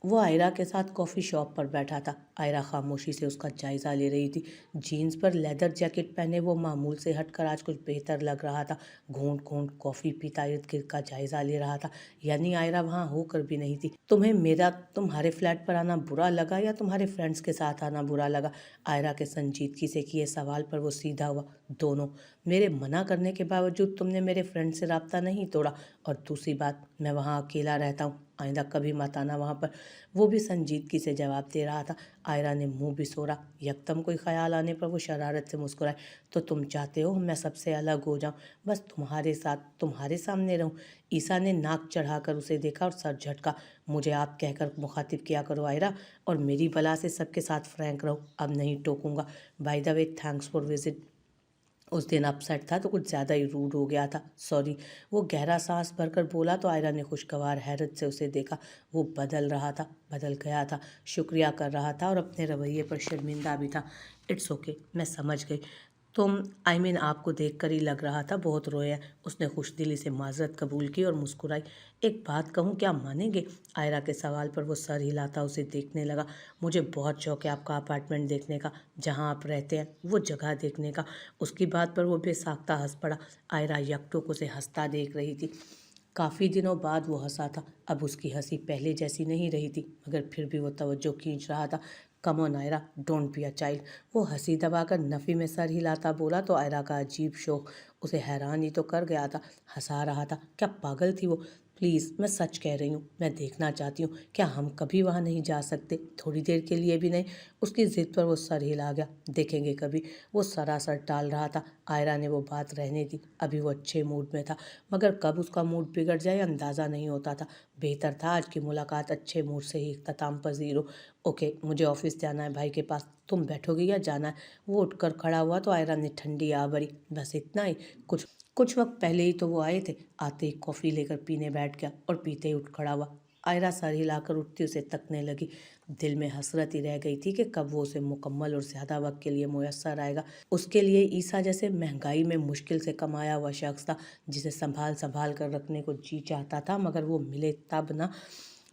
वो आयरा के साथ कॉफ़ी शॉप पर बैठा था। आयरा खामोशी से उसका जायज़ा ले रही थी। जीन्स पर लेदर जैकेट पहने वो मामूल से हटकर आज कुछ बेहतर लग रहा था। घूंट घूंट कॉफ़ी पीता इर्द गिर्द का जायज़ा ले रहा था। यानी आयरा वहाँ होकर भी नहीं थी। तुम्हें मेरा तुम्हारे फ्लैट पर आना बुरा लगा या तुम्हारे फ्रेंड्स के साथ आना बुरा लगा? आयरा के संजीदगी से किए सवाल पर वो सीधा हुआ। दोनों। मेरे मना करने के बावजूद तुमने मेरे फ्रेंड से राब्ता नहीं तोड़ा। और दूसरी बात, मैं वहाँ अकेला रहता हूँ, आइंदा कभी मत आना वहाँ पर। वो भी संजीदगी से जवाब दे रहा था। आयरा ने मुंह बिसोरा। यकदम कोई ख्याल आने पर वो शरारत से मुस्कुराए। तो तुम चाहते हो मैं सबसे अलग हो जाऊं, बस तुम्हारे साथ तुम्हारे सामने रहूं? ईसा ने नाक चढ़ाकर उसे देखा और सर झटका। मुझे आप कहकर मुखातिब किया करो आयरा, और मेरी बला से सबके साथ फ्रैंक रहो। अब नहीं टोकूंगा। By the way, thanks for visit. उस दिन अपसेट था तो कुछ ज़्यादा ही रूड हो गया था, सॉरी। वो गहरा सांस भरकर बोला तो आयरा ने खुशगवार हैरत से उसे देखा। वो बदल रहा था, बदल गया था, शुक्रिया कर रहा था और अपने रवैये पर शर्मिंदा भी था। इट्स ओके, मैं समझ गई। तुम आपको देखकर ही लग रहा था बहुत रोए हैं। उसने खुशदिली से माजरत कबूल की और मुस्कुराई। एक बात कहूँ, क्या मानेंगे? आयरा के सवाल पर वो सर हिलाता उसे देखने लगा। मुझे बहुत शौक है आपका अपार्टमेंट देखने का, जहाँ आप रहते हैं, वो जगह देखने का। उसकी बात पर वो बेसाख्ता हंस पड़ा। आयरा यकटोक उसे हंसता देख रही थी। काफ़ी दिनों बाद वो हंसा था। अब उसकी हंसी पहले जैसी नहीं रही थी, मगर फिर भी वो तवज्जो खींच रहा था। Come on Ayra, don't be a child. वो हंसी दबाकर नफ़ी में सर हिलाता बोला तो आयरा का अजीब शौक उसे हैरान ही तो कर गया था। हंसा रहा था। क्या पागल थी वो? प्लीज़, मैं सच कह रही हूँ, मैं देखना चाहती हूँ। क्या हम कभी वहाँ नहीं जा सकते? थोड़ी देर के लिए भी नहीं? उसकी ज़िद पर वो सर हिला गया। देखेंगे कभी। वो सरासर टाल रहा था। आयरा ने वो बात रहने दी। अभी वो अच्छे मूड में था, मगर कब उसका मूड बिगड़ जाए अंदाज़ा नहीं होता था। बेहतर था आज की मुलाकात अच्छे मूड से ही इख्तिताम पजीर हो। ओके, मुझे ऑफिस जाना है भाई के पास। तुम बैठोगी या जाना है? वो उठकर खड़ा हुआ तो आयरा ने ठंडी आ भरी। बस इतना ही? कुछ कुछ वक्त पहले ही तो वो आए थे। आते ही कॉफ़ी लेकर पीने बैठ गया और पीते ही उठ खड़ा हुआ। आयरा सर हिलाकर उठती उसे तकने लगी। दिल में हसरत ही रह गई थी कि कब वो उसे मुकम्मल और ज़्यादा वक्त के लिए मुयस्सर आएगा। उसके लिए ईसा जैसे महंगाई में मुश्किल से कमाया हुआ शख्स था, जिसे संभाल संभाल कर रखने को जी चाहता था, मगर वो मिले तब ना।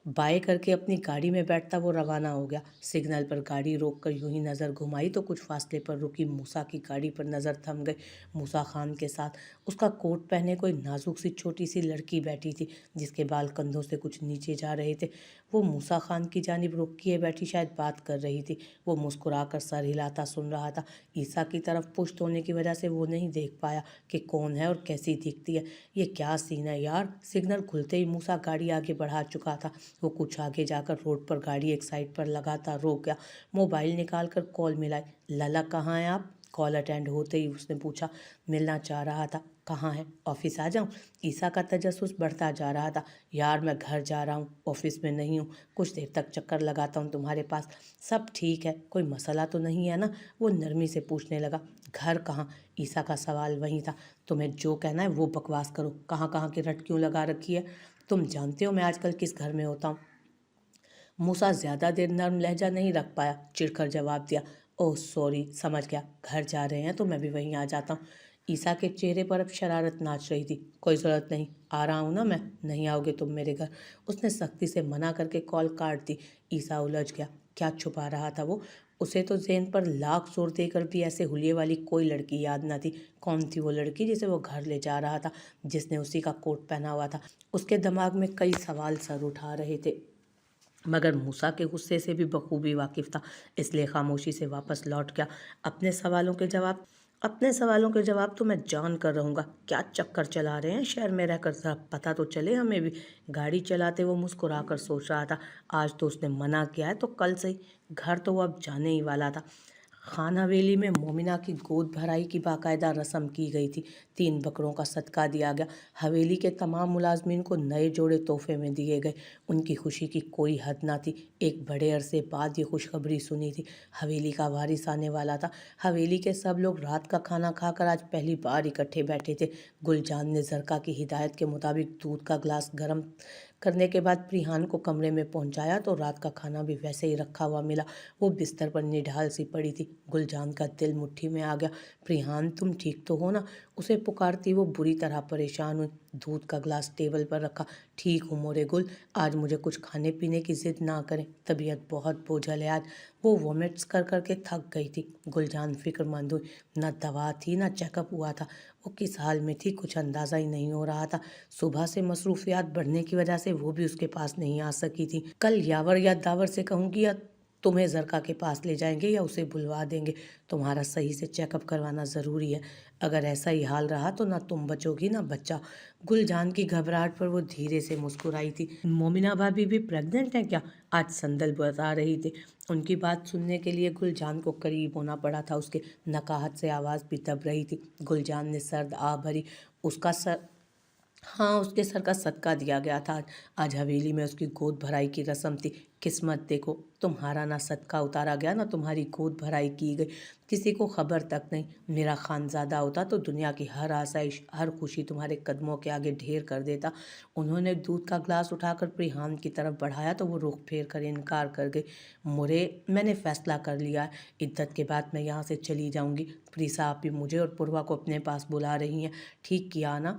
बाय करके अपनी गाड़ी में बैठता वो रवाना हो गया। सिग्नल पर गाड़ी रोककर यूं ही नज़र घुमाई तो कुछ फासले पर रुकी मूसा की गाड़ी पर नज़र थम गई। मूसा खान के साथ उसका कोट पहने कोई नाजुक सी छोटी सी लड़की बैठी थी, जिसके बाल कंधों से कुछ नीचे जा रहे थे। वो मूसा खान की जानिब रुख किए बैठी शायद बात कर रही थी। वो मुस्कुराकर सर हिलाता सुन रहा था। ईसा की तरफ पुश्त होने की वजह से वो नहीं देख पाया कि कौन है और कैसी दिखती है। ये क्या सीन है यार? सिग्नल खुलते ही मूसा गाड़ी आगे बढ़ा चुका था। वो कुछ आगे जाकर रोड पर गाड़ी एक साइड पर लगातार रोक गया। मोबाइल निकाल कर कॉल मिलाई। लला, कहाँ हैं आप? कॉल अटेंड होते ही उसने पूछा। मिलना चाह रहा था। कहाँ है? ऑफिस आ जाऊं? ईसा का तजस्सुस बढ़ता जा रहा था। यार, मैं घर जा रहा हूँ, ऑफिस में नहीं हूँ। कुछ देर तक चक्कर लगाता हूँ तुम्हारे पास। सब ठीक है, कोई मसला तो नहीं है ना? वो नरमी से पूछने लगा। घर कहाँ? ईसा का सवाल वही था। तुम्हें जो कहना है वो बकवास करो। कहाँ कहाँ की रट क्यों लगा रखी है? तुम जानते हो मैं आजकल किस घर में होता हूँ? मूसा ज़्यादा देर नर्म लहजा नहीं रख पाया, चिढ़कर जवाब दिया। ओह सॉरी, समझ गया, घर जा रहे हैं तो मैं भी वहीं आ जाता हूँ। ईसा के चेहरे पर अब शरारत नाच रही थी। कोई ज़रूरत नहीं, आ रहा हूँ ना मैं, नहीं आओगे तुम मेरे घर? उसने सख्ती से मना करके कॉल काट दी। ईसा उलझ गया। क्या छुपा रहा था वो? उसे तो ज़ेन पर लाख जोर देकर भी ऐसे हुलिये वाली कोई लड़की याद न थी। कौन थी वो लड़की जिसे वो घर ले जा रहा था, जिसने उसी का कोट पहना हुआ था? उसके दिमाग में कई सवाल सर उठा रहे थे, मगर मूसा के गुस्से से भी बखूबी वाकिफ था, इसलिए खामोशी से वापस लौट गया। अपने सवालों के जवाब तो मैं जान कर रहूँगा। क्या चक्कर चला रहे हैं शहर में रहकर, ज़रा पता तो चले हमें भी। गाड़ी चलाते वो मुस्कुराकर सोच रहा था। आज तो उसने मना किया है तो कल सही। घर तो वो अब जाने ही वाला था। खान हवेली में मोमिना की गोद भराई की बाकायदा रस्म की गई थी। 3 बकरों का सदका दिया गया। हवेली के तमाम मुलाजमीन को नए जोड़े तोहफे में दिए गए। उनकी खुशी की कोई हद ना थी। एक बड़े अरसे बाद ये खुशखबरी सुनी थी। हवेली का वारिस आने वाला था। हवेली के सब लोग रात का खाना खाकर आज पहली बार इकट्ठे बैठे थे। गुलजान ने जरका की हिदायत के मुताबिक दूध का गिलास गर्म करने के बाद प्रिहान को कमरे में पहुंचाया तो रात का खाना भी वैसे ही रखा हुआ मिला। वो बिस्तर पर निढाल सी पड़ी थी। गुलजान का दिल मुट्ठी में आ गया। प्रिहान, तुम ठीक तो हो ना? उसे पुकारती वो बुरी तरह परेशान हुई। दूध का ग्लास टेबल पर रखा। ठीक हूँ मोरे गुल, आज मुझे कुछ खाने पीने की जिद ना करें, तबीयत बहुत बोझल है आज। वो वॉमिट्स कर कर के थक गई थी। गुलजान फिक्रमंद हुई। न दवा थी न चेकअप हुआ था। वो किस हाल में थी कुछ अंदाज़ा ही नहीं हो रहा था। सुबह से मसरूफियात बढ़ने की वजह से वो भी उसके पास नहीं आ सकी थी। कल यावर या दावर से कहूँगी या तुम्हें जरका के पास ले जाएंगे या उसे बुलवा देंगे। तुम्हारा सही से चेकअप करवाना ज़रूरी है। अगर ऐसा ही हाल रहा तो ना तुम बचोगी ना बच्चा। गुलजान की घबराहट पर वो धीरे से मुस्कुराई थी। मोमिना भाभी भी प्रेग्नेंट है क्या? आज संदल बता रही थी। उनकी बात सुनने के लिए गुलजान को करीब होना पड़ा था। उसके नकाहत से आवाज़ भी दब रही थी। गुलजान ने सर्द आ भरी। उसका सर हाँ, उसके सर का सदका दिया गया था आज। आज हवेली में उसकी गोद भराई की रस्म थी। किस्मत देखो, तुम्हारा ना सदका उतारा गया ना तुम्हारी गोद भराई की गई। किसी को खबर तक नहीं। मेरा खानजादा होता तो दुनिया की हर आसाइश हर खुशी तुम्हारे कदमों के आगे ढेर कर देता। उन्होंने दूध का ग्लास उठाकर प्रिहान की तरफ बढ़ाया तो वो रुख फेर कर इनकार कर गई। मुरे, मैंने फैसला कर लिया है। इद्दत के बाद मैं यहाँ से चली जाऊँगी। प्री साहब भी मुझे और पूर्वा को अपने पास बुला रही हैं। ठीक किया ना?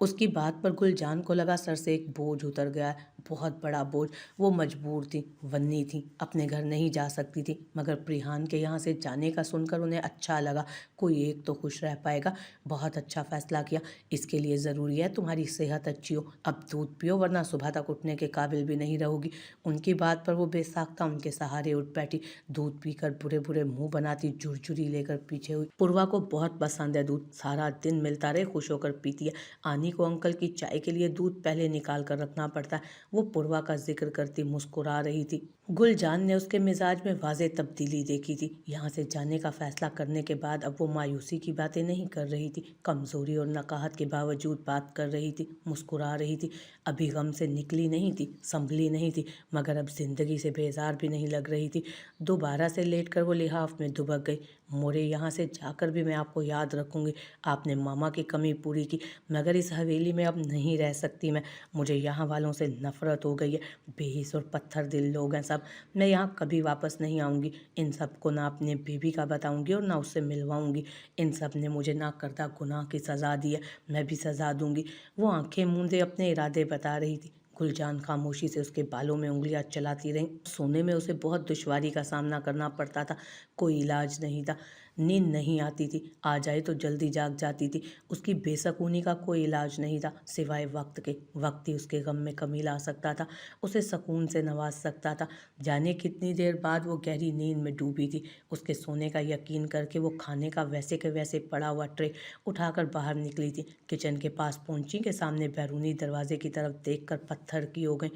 उसकी बात पर गुलजान को लगा सर से एक बोझ उतर गया है, बहुत बड़ा बोझ। वो मजबूर थी, वन्नी थी, अपने घर नहीं जा सकती थी, मगर प्रिहान के यहाँ से जाने का सुनकर उन्हें अच्छा लगा। कोई एक तो खुश रह पाएगा। बहुत अच्छा फैसला किया। इसके लिए ज़रूरी है तुम्हारी सेहत अच्छी हो। अब दूध पियो वरना सुबह तक उठने के काबिल भी नहीं रहोगी। उनकी बात पर वो बेसाख्ता उनके सहारे उठ बैठी। दूध पीकर बुरे बुरे मुंह बनाती झुरझुरी लेकर पीछे हुई। पूर्वा को बहुत पसंद है दूध, सारा दिन मिलता रहे खुश होकर पीती है। आनी को अंकल की चाय के लिए दूध पहले निकाल कर रखना पड़ता है। वो पूर्वा का जिक्र करती मुस्कुरा रही थी। गुलजान ने उसके मिजाज में वाज़ेह तब्दीली देखी थी। यहाँ से जाने का फैसला करने के बाद अब वो मायूसी की बातें नहीं कर रही थी। कमज़ोरी और नकाहत के बावजूद बात कर रही थी, मुस्कुरा रही थी। अभी गम से निकली नहीं थी, संभली नहीं थी, मगर अब ज़िंदगी से बेजार भी नहीं लग रही थी। दोबारा से लेट कर वो लिहाफ में दुबक गई। मोरे, यहाँ से जाकर भी मैं आपको याद रखूँगी। आपने मामा की कमी पूरी की, मगर इस हवेली में अब नहीं रह सकती मैं। मुझे यहाँ वालों से नफ़रत हो गई है। बेहिस और पत्थर दिल लोग हैं सब। मैं यहाँ कभी वापस नहीं आऊँगी। इन सब को ना अपने बीबी का बताऊँगी और ना उससे मिलवाऊँगी। इन सब ने मुझे ना करदा गुनाह की सज़ा दी है, मैं भी सज़ा दूँगी। वो आंखें मूंदे अपने इरादे बता रही थी। गुलजान खामोशी से उसके बालों में उंगलियां चलाती रही। सोने में उसे बहुत दुश्वारी का सामना करना पड़ता था। कोई इलाज नहीं था। नींद नहीं आती थी, आ जाए तो जल्दी जाग जाती थी। उसकी बेसकूनी का कोई इलाज नहीं था सिवाय वक्त के। वक्त ही उसके गम में कमी ला सकता था, उसे सुकून से नवाज सकता था। जाने कितनी देर बाद वो गहरी नींद में डूबी थी। उसके सोने का यकीन करके वो खाने का वैसे के वैसे पड़ा हुआ ट्रे उठाकर बाहर निकली थी। किचन के पास पहुंची के सामने बैरूनी दरवाजे की तरफ देखकर पत्थर की हो गई।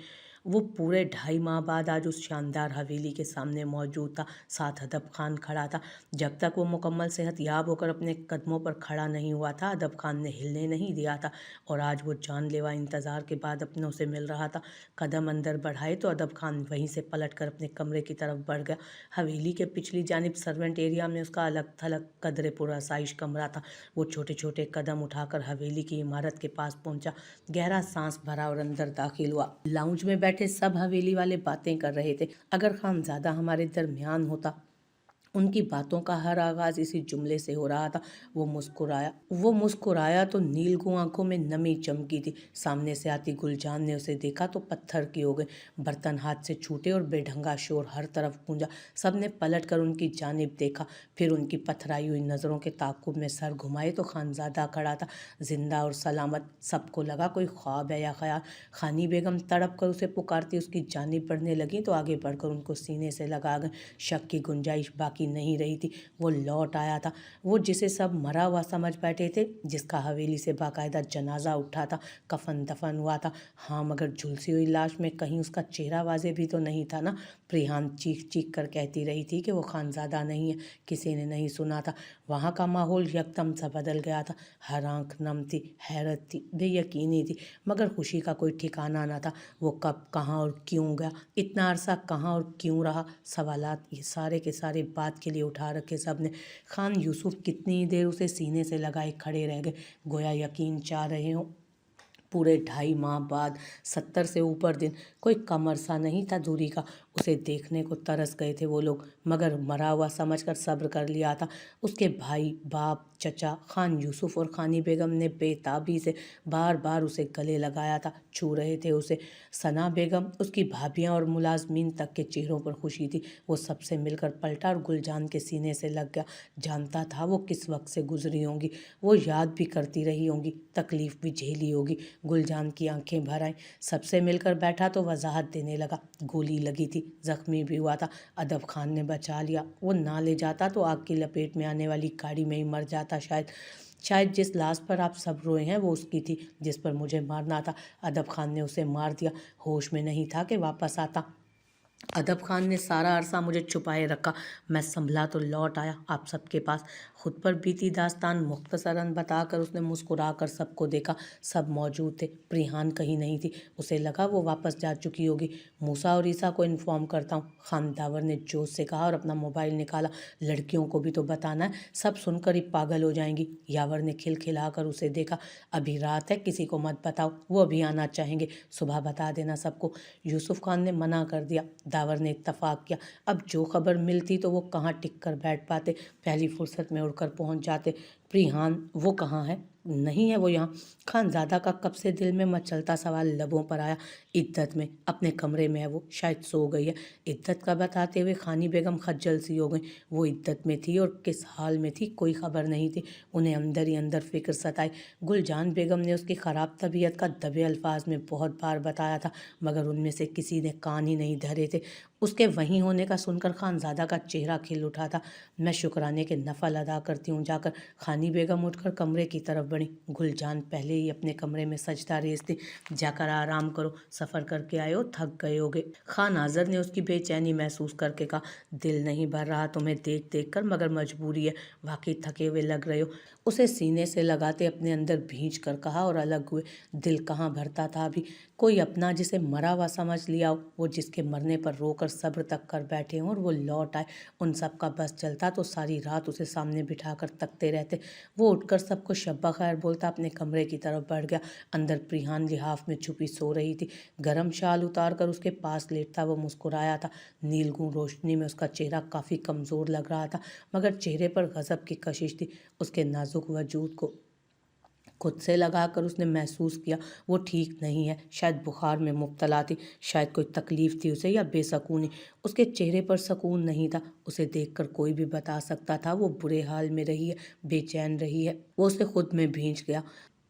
वो पूरे 2.5 माह बाद आज उस शानदार हवेली के सामने मौजूद था। साथ अदब खान खड़ा था। जब तक वो मुकम्मल सेहतयाब होकर अपने कदमों पर खड़ा नहीं हुआ था, अदब खान ने हिलने नहीं दिया था, और आज वो जानलेवा इंतज़ार के बाद अपनों से मिल रहा था। कदम अंदर बढ़ाए तो अदब खान वहीं से पलटकर अपने कमरे की तरफ बढ़ गया। हवेली के पिछली जानिब सर्वेंट एरिया में उसका अलग थलग कदरे पुरआसाइश कमरा था। वो छोटे छोटे कदम उठाकर हवेली की इमारत के पास पहुंचा, गहरा सांस भरा और अंदर दाखिल हुआ। लाउंज में बैठे सब हवेली वाले बातें कर रहे थे। अगर खानजादा हमारे दरमियान होता। उनकी बातों का हर आगाज इसी जुमले से हो रहा था। वो मुस्कुराया तो नीलगू आंखों में नमी चमकी थी। सामने से आती गुलजान ने उसे देखा तो पत्थर की हो गई। बर्तन हाथ से छूटे और बेढंगा शोर हर तरफ गूंजा। सबने पलट कर उनकी जानिब देखा, फिर उनकी पथराई हुई नज़रों के ताक़ुब में सर घुमाए तो खानजादा खड़ा था, जिंदा और सलामत। सबको लगा कोई ख्वाब है या ख्याल। खानी बेगम तड़प कर उसे पुकारती उसकी जानिब बढ़ने लगी तो आगे बढ़कर उनको सीने से लगा गए। शक की गुंजाइश बाकी नहीं रही थी। वो लौट आया था, वो जिसे सब मरा हुआ समझ बैठे थे, जिसका हवेली से बाकायदा जनाजा उठा था, कफन दफन हुआ था। हाँ, मगर झुलसी हुई लाश में कहीं उसका चेहरा वाजे भी तो नहीं था ना। प्रिहान चीख चीख कर कहती रही थी कि वो खानजादा नहीं है। किसी ने नहीं सुना था। वहाँ का माहौल यकदम सा बदल गया था। हर आंख नम थी, हैरत थी, बेयकीनी थी, मगर खुशी का कोई ठिकाना ना था। वो कब, कहाँ और क्यों गया, इतना अरसा कहाँ और क्यों रहा, सवालात ये सारे के सारे बात के लिए उठा रखे सब ने। खान यूसुफ कितनी देर उसे सीने से लगाए खड़े रह गए, गोया यकीन चाह रहे हों पूरे 2.5 माह बाद 70 से ऊपर दिन, कोई कम अरसा नहीं था दूरी का। उसे देखने को तरस गए थे वो लोग, मगर मरा हुआ समझकर सब्र कर लिया था। उसके भाई, बाप, चचा, खान यूसुफ और खानी बेगम ने बेताबी से बार बार उसे गले लगाया था, छू रहे थे उसे। सना बेगम, उसकी भाभियां और मुलाजमीन तक के चेहरों पर खुशी थी। वो सबसे मिलकर पलटा और गुलजान के सीने से लग गया। जानता था वो किस वक्त से गुजरी होंगी, वो याद भी करती रही होंगी, तकलीफ भी झेली होगी। गुलजान की आंखें भर आईं। सबसे मिलकर बैठा तो वजाहत देने लगा। गोली लगी थी, जख्मी भी हुआ था। अदब खान ने बचा लिया। वो ना ले जाता तो आग की लपेट में आने वाली गाड़ी में ही मर जाता शायद। शायद जिस लाश पर आप सब रोए हैं वो उसकी थी, जिस पर मुझे मारना था। अदब खान ने उसे मार दिया। होश में नहीं था कि वापस आता। अदब खान ने सारा अरसा मुझे छुपाए रखा। मैं संभला तो लौट आया आप सबके पास। खुद पर बीती दास्तान मुख्तसरन बताकर उसने मुस्कुराकर सबको देखा। सब मौजूद थे, प्रिहान कहीं नहीं थी। उसे लगा वो वापस जा चुकी होगी। मूसा और ईसा को इन्फॉर्म करता हूँ, खान दावर ने जोश से कहा और अपना मोबाइल निकाला। लड़कियों को भी तो बताना है, सब सुनकर ही पागल हो जाएंगी। यावर ने खिलखिलाकर उसे देखा। अभी रात है, किसी को मत बताओ, वो अभी आना चाहेंगे, सुबह बता देना सबको। यूसुफ खान ने मना कर दिया। दावर ने इत्तफाक किया। अब जो खबर मिलती तो वो कहाँ टिक कर बैठ पाते, पहली फुर्सत में उड़कर पहुंच जाते। प्रिहान वो कहाँ है? नहीं है वो यहाँ। खानजादा का कब से दिल में मचलता सवाल लबों पर आया। इद्दत में, अपने कमरे में है वो, शायद सो गई है। इद्दत का बताते हुए खानी बेगम खज्जल सी हो गई। वो इद्दत में थी और किस हाल में थी कोई खबर नहीं थी। उन्हें अंदर ही अंदर फिक्र सताई। गुलजान बेगम ने उसकी ख़राब तबीयत का दबे अल्फाज में बहुत बार बताया था, मगर उनमें से किसी ने कान ही नहीं धरे थे। उसके वहीं होने का सुनकर खानजादा का चेहरा खिल उठा था। मैं शुक्राने के नफल अदा करती हूँ जाकर। खानी बेगम उठकर कमरे की तरफ बढ़ी। गुलजान पहले ही अपने कमरे में सजदा रेज़ थी। जाकर आराम करो, सफ़र करके आए हो, थक गए होगे। खान आज़र ने उसकी बेचैनी महसूस करके कहा। दिल नहीं भर रहा तुम्हें देख देख कर, मगर मजबूरी है, वाकई थके हुए लग रहे हो। उसे सीने से लगाते अपने अंदर भींच कर कहा और अलग हुए। दिल कहाँ भरता था अभी। कोई अपना जिसे मरा हुआ समझ लिया हो, वो जिसके मरने पर रोकर सब्र तक कर बैठे हों और वो लौट आए। उन सब का बस चलता तो सारी रात उसे सामने बिठाकर तकते रहते। वो उठकर सबको शब्बा खैर बोलता अपने कमरे की तरफ बढ़ गया। अंदर प्रिहान लिहाफ में छुपी सो रही थी। गरम शाल उतार कर उसके पास लेटता वो मुस्कुराया था। नीलगुण रोशनी में उसका चेहरा काफ़ी कमज़ोर लग रहा था, मगर चेहरे पर गज़ब की कशिश थी। उसके नाजुक वजूद को खुद से लगाकर उसने महसूस किया वो ठीक नहीं है। शायद बुखार में मुब्तला थी, शायद कोई तकलीफ थी उसे, या बेसकूनी। उसके चेहरे पर सुकून नहीं था। उसे देखकर कोई भी बता सकता था वो बुरे हाल में रही है, बेचैन रही है। वो उसे खुद में भींच गया।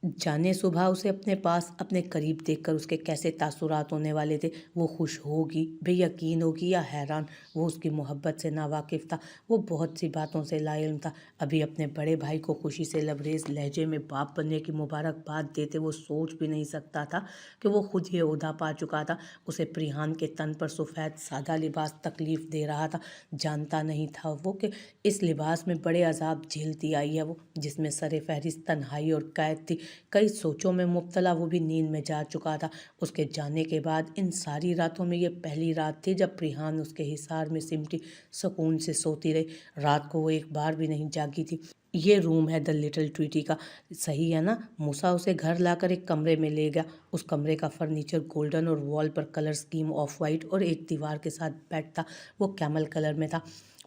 जाने सुबह उसे अपने पास, अपने करीब देखकर उसके कैसे तासुरात होने वाले थे। वो खुश होगी, बेयकीन होगी या हैरान। वो उसकी मोहब्बत से नावाकिफ़ था। वो बहुत सी बातों से लाइल्म था। अभी अपने बड़े भाई को खुशी से लबरेज लहजे में बाप बनने की मुबारकबाद देते वो सोच भी नहीं सकता था कि वो खुद ये ओहदा पा चुका था। उसे प्रिहान के तन पर सफ़ेद सादा लिबास तकलीफ़ दे रहा था। जानता नहीं था वो कि इस लिबास में बड़े अजाब झेलती आई है वो, जिसमें सरे फहरिस्त तन्हाई और कैद थी। कई सोचों में मुब्तला वो भी नींद में जा चुका था। उसके जाने के बाद इन सारी रातों में ये पहली रात थी जब प्रिहान उसके हिसार में सिमटी सुकून से सोती रही। रात को वो एक बार भी नहीं जागी थी। ये रूम है द लिटिल ट्वीटी का, सही है ना? मूसा उसे घर लाकर एक कमरे में ले गया। उस कमरे का फर्नीचर गोल्डन और वॉल पर कलर स्कीम ऑफ वाइट और एक दीवार के साथ बेड था, वो कैमल कलर में था।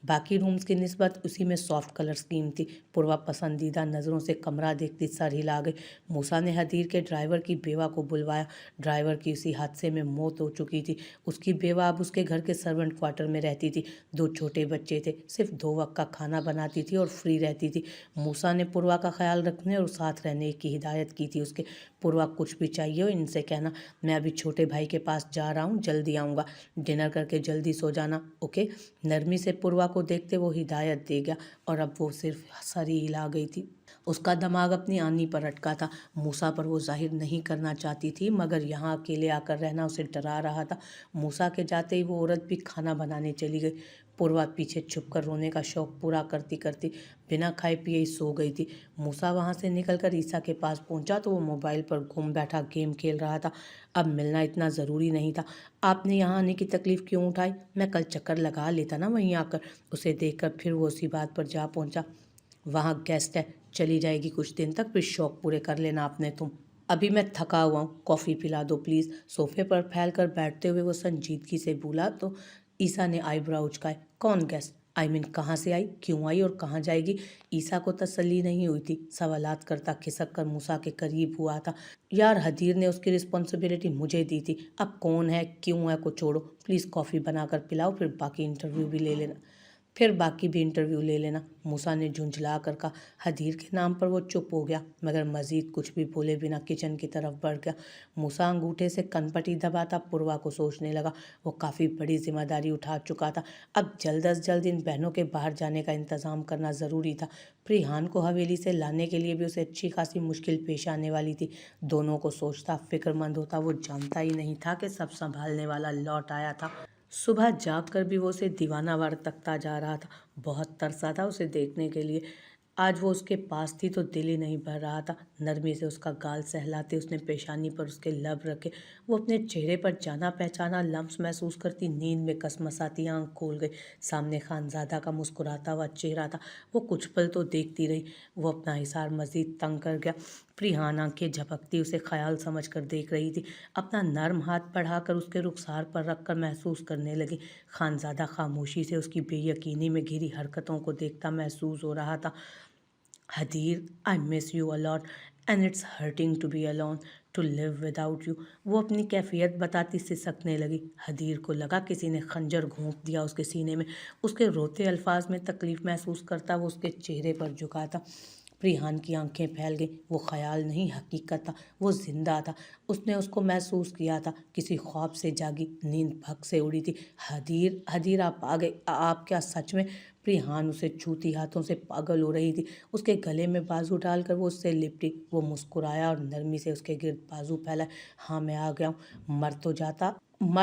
बाकी रूम्स की निस्बत उसी में सॉफ्ट कलर स्कीम थी। पूर्वा पसंदीदा नज़रों से कमरा देखती सर हिला गई। मूसा ने हदीर के ड्राइवर की बेवा को बुलवाया। ड्राइवर की उसी हादसे में मौत हो चुकी थी। उसकी बेवा अब उसके घर के सर्वेंट क्वार्टर में रहती थी। 2 छोटे बच्चे थे, सिर्फ 2 वक्त का खाना बनाती थी और फ्री रहती थी। मूसा ने पूर्वा का ख्याल रखने और साथ रहने की हिदायत की थी उसके। पूर्वा कुछ भी चाहिए हो इनसे कहना, मैं अभी छोटे भाई के पास जा रहा हूँ, जल्दी आऊँगा, डिनर करके जल्दी सो जाना, ओके? नरमी से पूर्वा को देखते वो हिदायत दे गया और अब वो सिर्फ सर ही हिला गई थी। उसका दिमाग अपनी आनी पर अटका था। मूसा पर वो जाहिर नहीं करना चाहती थी, मगर यहाँ अकेले आकर रहना उसे डरा रहा था। मूसा के जाते ही वो औरत भी खाना बनाने चली गई। पूर्वा पीछे छुपकर रोने का शौक पूरा करती करती बिना खाए पिए ही सो गई थी। मूसा वहाँ से निकलकर ईसा के पास पहुँचा तो वो मोबाइल पर घूम बैठा गेम खेल रहा था। अब मिलना इतना ज़रूरी नहीं था। आपने यहाँ आने की तकलीफ़ क्यों उठाई? मैं कल चक्कर लगा लेता ना वहीं आकर। उसे देखकर फिर वो उसी बात पर जा पहुँचा। वहाँ गेस्ट है, चली जाएगी कुछ दिन तक, फिर शौक पूरे कर लेना अपने तुम। अभी मैं थका हुआ हूँ, कॉफ़ी पिला दो प्लीज़। सोफे पर फैल कर बैठते हुए वो संजीदगी से बोला तो ईसा ने आईब्रो उचकाए। कौन गेस्ट? आई मीन कहाँ से आई, क्यों आई और कहाँ जाएगी? ईसा को तसल्ली नहीं हुई थी। सवालात करता खिसक कर मूसा के करीब हुआ था। यार हदीर ने उसकी रिस्पॉन्सिबिलिटी मुझे दी थी, अब कौन है क्यों है को छोड़ो, प्लीज़ कॉफ़ी बनाकर पिलाओ, फिर बाकी भी इंटरव्यू ले लेना। मूसा ने झुंझला कर कहा। हदीर के नाम पर वो चुप हो गया, मगर मजीद कुछ भी बोले बिना किचन की तरफ बढ़ गया। मूसा अंगूठे से कनपटी दबाता पूर्वा को सोचने लगा। वो काफ़ी बड़ी जिम्मेदारी उठा चुका था। अब जल्द अज जल्द इन बहनों के बाहर जाने का इंतज़ाम करना ज़रूरी था। प्रिहान को हवेली से लाने के लिए भी उसे अच्छी खासी मुश्किल पेश आने वाली थी। दोनों को सोचता फिक्रमंद होता। वो जानता ही नहीं था कि सब संभालने वाला लौट आया था। सुबह जाग कर भी वो उसे दीवानावार तकता जा रहा था। बहुत तरसा था उसे देखने के लिए। आज वो उसके पास थी तो दिल ही नहीं भर रहा था। नरमी से उसका गाल सहलाते उसने पेशानी पर उसके लब रखे। वो अपने चेहरे पर जाना पहचाना लम्स महसूस करती नींद में कसमसाती आंख खोल गई। सामने खानजादा का मुस्कुराता हुआ चेहरा था। वो कुछ पल तो देखती रही। वो अपना हिसार मजीद तंग कर गया। प्रिहान आंखें झपकती उसे ख्याल समझ कर देख रही थी। अपना नर्म हाथ बढ़ाकर उसके रुखसार पर रखकर महसूस करने लगी। खानजादा खामोशी से उसकी बेयकीनी में घिरी हरकतों को देखता महसूस हो रहा था। Hadeer, I miss you a lot and it's hurting to be alone, to live without you. वो अपनी कैफियत बताती सिसकने लगी। हदीर को लगा किसी ने खंजर घोंप दिया उसके सीने में। उसके रोते अल्फाज में तकलीफ महसूस करता वो उसके चेहरे पर झुका था। प्रिहान की आंखें फैल गई। वो ख्याल नहीं हकीकत था। वो जिंदा था। उसने उसको महसूस किया था। किसी ख्वाब से जागी नींद भग से उड़ी थी। हदीर, हदीर आप आ गए, आप क्या सच में? प्रिहान उसे छूती हाथों से पागल हो रही थी। उसके गले में बाजू डालकर वो उससे लिपटी। वो मुस्कुराया और नरमी से उसके गिर्द बाजू फैलाए। हाँ मैं आ गया हूँ। मर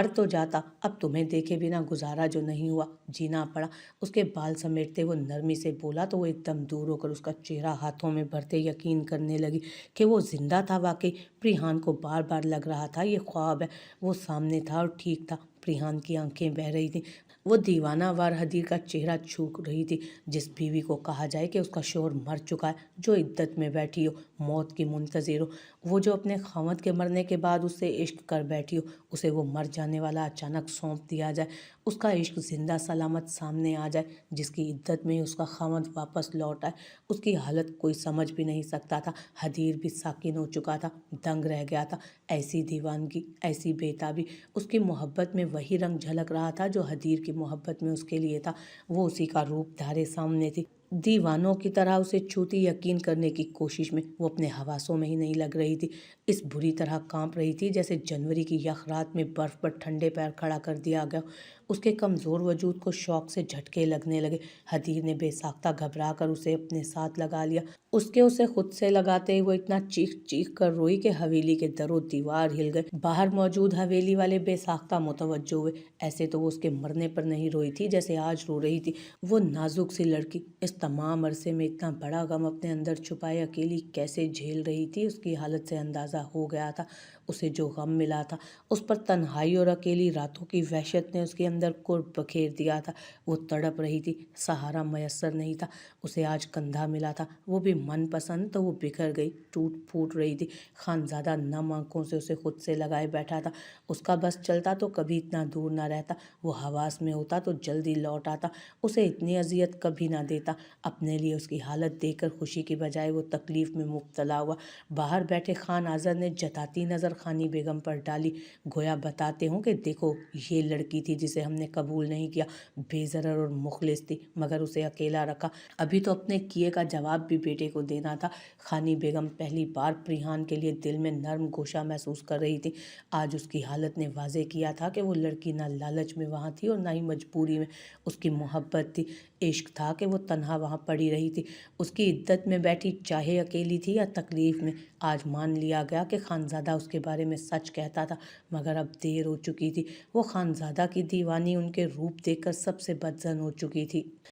तो जाता, अब तुम्हें देखे बिना गुजारा जो नहीं हुआ, जीना पड़ा। उसके बाल समेटते वो नरमी से बोला तो वो एकदम दूर होकर उसका चेहरा हाथों में भरते यकीन करने लगी कि वो जिंदा था वाकई। प्रिहान को बार बार लग रहा था ये ख्वाब है। वो सामने था और ठीक था। प्रिहान की आंखें बह रही थी। वो दीवानावार हदीर का चेहरा छू रही थी। जिस बीवी को कहा जाए कि उसका शौहर मर चुका है, जो इद्दत में बैठी हो, मौत की मुंतज़िर हो, वो जो अपने खामद के मरने के बाद उससे इश्क कर बैठी हो, उसे वो मर जाने वाला अचानक सौंप दिया जाए, उसका इश्क जिंदा सलामत सामने आ जाए, जिसकी इद्दत में ही उसका खामद वापस लौट आए। उसकी हालत कोई समझ भी नहीं सकता था। हदीर भी साकिन हो चुका था, दंग रह गया था। ऐसी दीवानगी, ऐसी बेताबी। उसकी मोहब्बत में वही रंग झलक रहा था जो हदीर की मोहब्बत में उसके लिए था। वो उसी का रूप धारे सामने थी। दीवानों की तरह उसे छूती यकीन करने की कोशिश में वो अपने हवासों में ही नहीं लग रही थी। इस बुरी तरह कांप रही थी जैसे जनवरी की यख रात में बर्फ पर ठंडे पैर खड़ा कर दिया गया। उसके कमज़ोर वजूद को शौक से झटके लगने लगे। हदीर ने बेसाख्ता घबरा कर उसे अपने साथ लगा लिया। उसे खुद से लगाते ही वो इतना चीख चीख कर रोई कि हवेली के दरो दीवार हिल गए। बाहर मौजूद हवेली वाले बेसाख्ता मुतवज्जो हुए। ऐसे तो वो उसके मरने पर नहीं रोई थी जैसे आज रो रही थी। वो नाजुक सी लड़की इस तमाम अरसे में इतना बड़ा गम अपने अंदर छुपाए अकेली कैसे झेल रही थी, उसकी हालत से अंदाज़ा हो गया था। उसे जो गम मिला था, उस पर तन्हाई और अकेली रातों की वहशत ने उसके अंदर कुर्ब बखेर दिया था। वो तड़प रही थी, सहारा मयसर नहीं था। उसे आज कंधा मिला था, वो भी मनपसंद, तो वो बिखर गई, टूट फूट रही थी। खानजादा नम आंखों से उसे खुद से लगाए बैठा था। उसका बस चलता तो कभी इतना दूर ना रहता। वो हवास में होता तो जल्दी लौट आता। उसे इतनी अजियत कभी ना देता। अपने लिए उसकी हालत देखकर खुशी की बजाय वो तकलीफ में मुब्तला हुआ। बाहर बैठे खान आज़र ने जताती नज़र खानी बेगम पर डाली, गोया बताते हों कि देखो ये लड़की थी जिसे हमने कबूल नहीं किया, बेज़रर और मुखलिस थी, मगर उसे अकेला रखा। अभी तो अपने किए का जवाब भी बेटे को देना था। खानी बेगम पहली बार प्रिहान के लिए दिल में नर्म गोशा महसूस कर रही थी। आज उसकी हालत ने वाजे किया था कि वो लड़की ना लालच में वहाँ थी और ना ही मजबूरी में। उसकी मोहब्बत थी, इश्क था कि वो तन्हा वहाँ पड़ी रही थी। उसकी इद्दत में बैठी, चाहे अकेली थी या तकलीफ में। आज मान लिया गया कि खानजादा उसके बारे में सच कहता था, मगर अब देर हो चुकी थी। वो खानजादा की दीवानी उनके रूप देखकर सबसे बदजन हो चुकी थी।